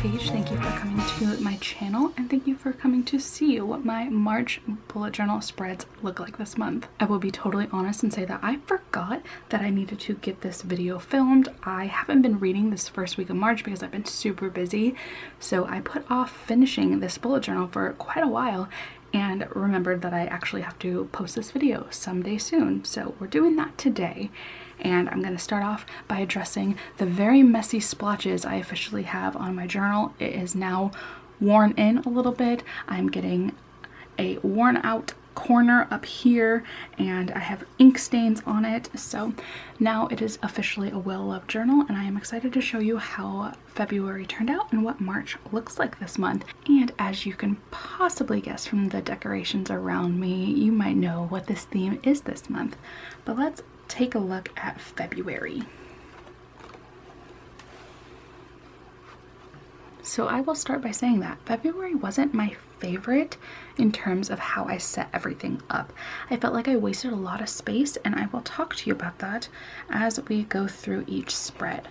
Paige. Thank you for coming to my channel and thank you for coming to see what my March bullet journal spreads look like this month. I will be totally honest and say that I forgot that I needed to get this video filmed. I haven't been reading this first week of March because I've been super busy, so I put off finishing this bullet journal for quite a while and remembered that I actually have to post this video someday soon. So we're doing that today. And I'm going to start off by addressing the very messy splotches I officially have on my journal. It is now worn in a little bit. I'm getting a worn out corner up here and I have ink stains on it. So now it is officially a well-loved journal and I am excited to show you how February turned out and what March looks like this month. And as you can possibly guess from the decorations around me, you might know what this theme is this month. But let's take a look at February. So I will start by saying that February wasn't my favorite in terms of how I set everything up. I felt like I wasted a lot of space and I will talk to you about that as we go through each spread.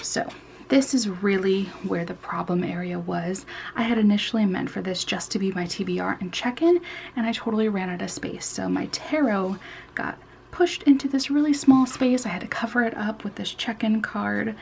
So this is really where the problem area was. I had initially meant for this just to be my TBR and check-in and I totally ran out of space. So my tarot got pushed into this really small space. I had to cover it up with this check-in card.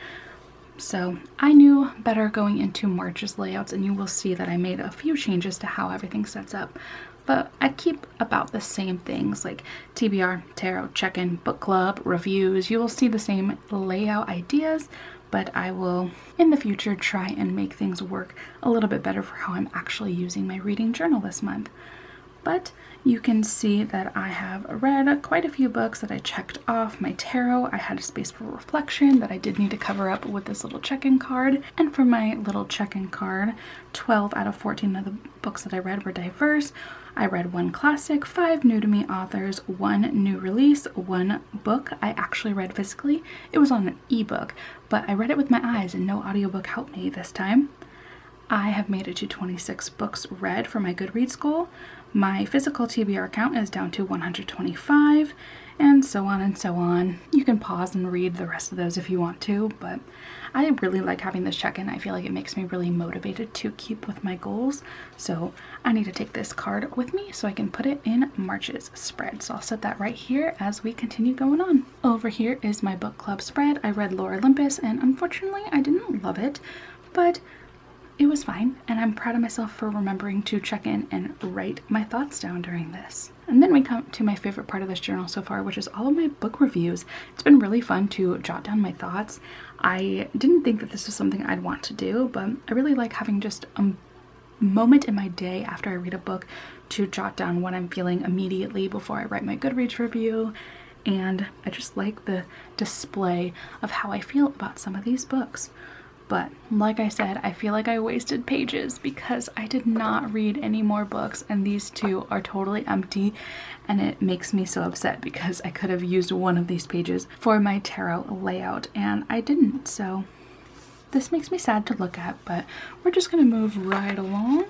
So I knew better going into March's layouts, and you will see that I made a few changes to how everything sets up. But I keep about the same things like TBR, tarot, check-in, book club, reviews. You will see the same layout ideas, but I will in the future try and make things work a little bit better for how I'm actually using my reading journal this month. But you can see that I have read quite a few books that I checked off. My tarot, I had a space for reflection that I did need to cover up with this little check-in card. And for my little check-in card, 12 out of 14 of the books that I read were diverse. I read 1 classic, 5 new to me authors, 1 new release, 1 book I actually read physically. It was on an ebook, but I read it with my eyes and no audiobook helped me this time. I have made it to 26 books read for my Goodreads goal. My physical TBR count is down to 125, and so on and so on. You can pause and read the rest of those if you want to, but I really like having this check-in. I feel like it makes me really motivated to keep with my goals. So I need to take this card with me so I can put it in March's spread. So I'll set that right here as we continue going on. Over here is my book club spread. I read Olympus, and unfortunately I didn't love it, but it was fine, and I'm proud of myself for remembering to check in and write my thoughts down during this. And then we come to my favorite part of this journal so far, which is all of my book reviews. It's been really fun to jot down my thoughts. I didn't think that this was something I'd want to do, but I really like having just a moment in my day after I read a book to jot down what I'm feeling immediately before I write my Goodreads review. And I just like the display of how I feel about some of these books. But like I said, I feel like I wasted pages because I did not read any more books and these two are totally empty, and it makes me so upset because I could have used one of these pages for my tarot layout and I didn't. So this makes me sad to look at, but we're just going to move right along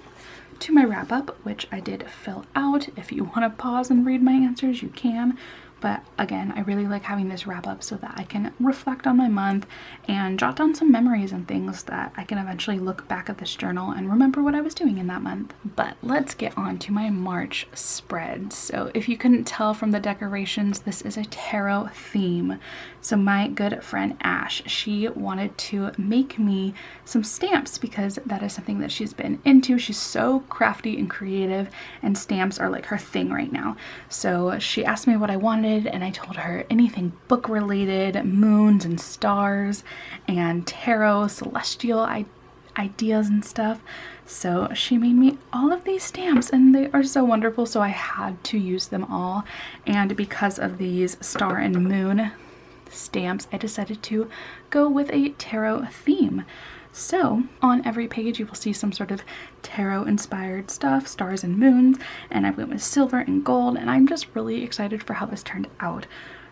to my wrap up, which I did fill out. If you want to pause and read my answers, you can. But again, I really like having this wrap up so that I can reflect on my month and jot down some memories and things that I can eventually look back at this journal and remember what I was doing in that month. But let's get on to my March spread. So if you couldn't tell from the decorations, this is a tarot theme. So my good friend Ash, she wanted to make me some stamps because that is something that she's been into. She's so crafty and creative and stamps are like her thing right now. So she asked me what I wanted and I told her anything book related, moons and stars and tarot, celestial ideas and stuff. So she made me all of these stamps and they are so wonderful, so I had to use them all. And because of these star and moon stamps, I decided to go with a tarot theme. So on every page you will see some sort of tarot inspired stuff, stars and moons, and I went with silver and gold, and I'm just really excited for how this turned out.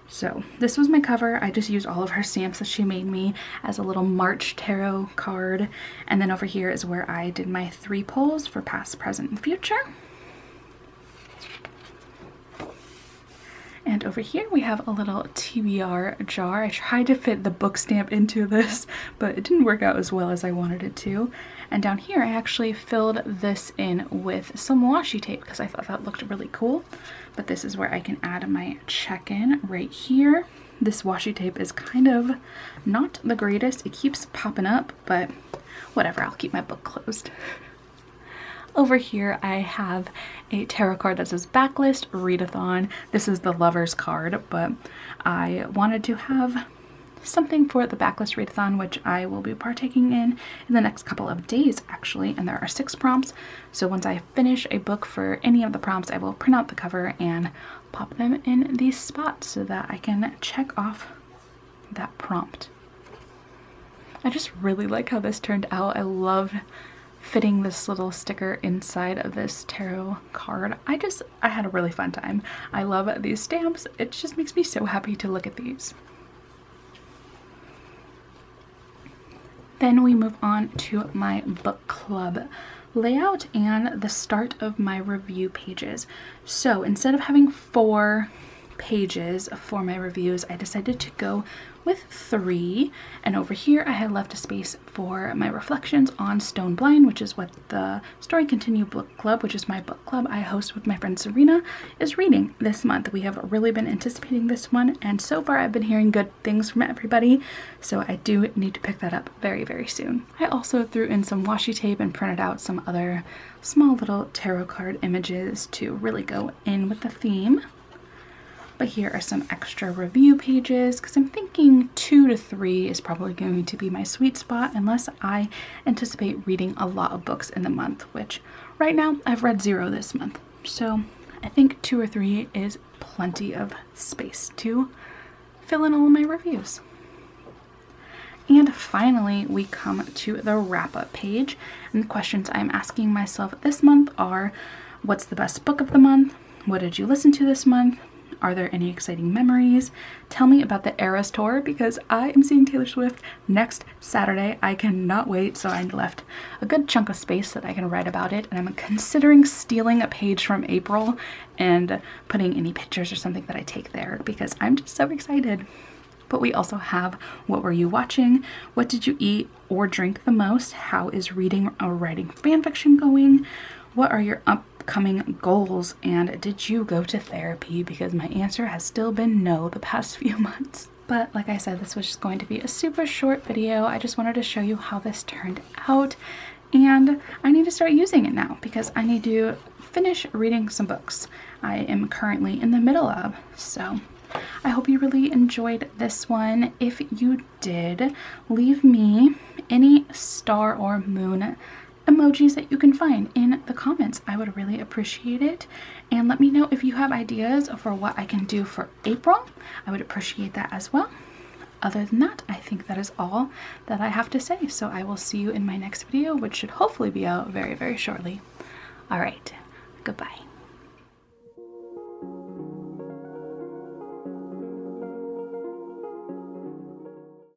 So this was my cover. I just used all of her stamps that she made me as a little March tarot card, and then over here is where I did my 3 pulls for past, present, and future. And over here we have a little TBR jar. I tried to fit the book stamp into this, but it didn't work out as well as I wanted it to. And down here I actually filled this in with some washi tape because I thought that looked really cool. But this is where I can add my check-in right here. This washi tape is kind of not the greatest. It keeps popping up, but whatever, I'll keep my book closed. Over here I have a tarot card that says Backlist Readathon. This is the Lover's card, but I wanted to have something for the Backlist Readathon, which I will be partaking in the next couple of days actually, and there are 6 prompts. So once I finish a book for any of the prompts, I will print out the cover and pop them in these spots so that I can check off that prompt. I just really like how this turned out. I love fitting this little sticker inside of this tarot card. I had a really fun time. I love these stamps. It just makes me so happy to look at these. Then we move on to my book club layout and the start of my review pages. So instead of having 4 pages for my reviews, I decided to go with 3, and over here I had left a space for my reflections on Stone Blind, which is what the Story Continue book club, which is my book club I host with my friend Serena, is reading this month. We have really been anticipating this one, and so far I've been hearing good things from everybody, so I do need to pick that up very, very soon. I also threw in some washi tape and printed out some other small little tarot card images to really go in with the theme. But here are some extra review pages because I'm thinking 2 to 3 is probably going to be my sweet spot unless I anticipate reading a lot of books in the month, which right now I've read 0 this month. So I think 2 or 3 is plenty of space to fill in all of my reviews. And finally, we come to the wrap-up page. And the questions I'm asking myself this month are, what's the best book of the month? What did you listen to this month? Are there any exciting memories? Tell me about the Eras Tour because I am seeing Taylor Swift next Saturday. I cannot wait, so I left a good chunk of space so that I can write about it, and I'm considering stealing a page from April and putting any pictures or something that I take there because I'm just so excited. But we also have what were you watching? What did you eat or drink the most? How is reading or writing fanfiction going? What are your upcoming goals, and did you go to therapy? Because my answer has still been no the past few months. But like I said, this was just going to be a super short video. I just wanted to show you how this turned out, and I need to start using it now because I need to finish reading some books I am currently in the middle of. So I hope you really enjoyed this one. If you did, leave me any star or moon emojis that you can find in the comments. I would really appreciate it, and let me know if you have ideas for what I can do for April. I would appreciate that as well. Other than that, I think that is all that I have to say, so I will see you in my next video, which should hopefully be out very, very shortly. All right, goodbye.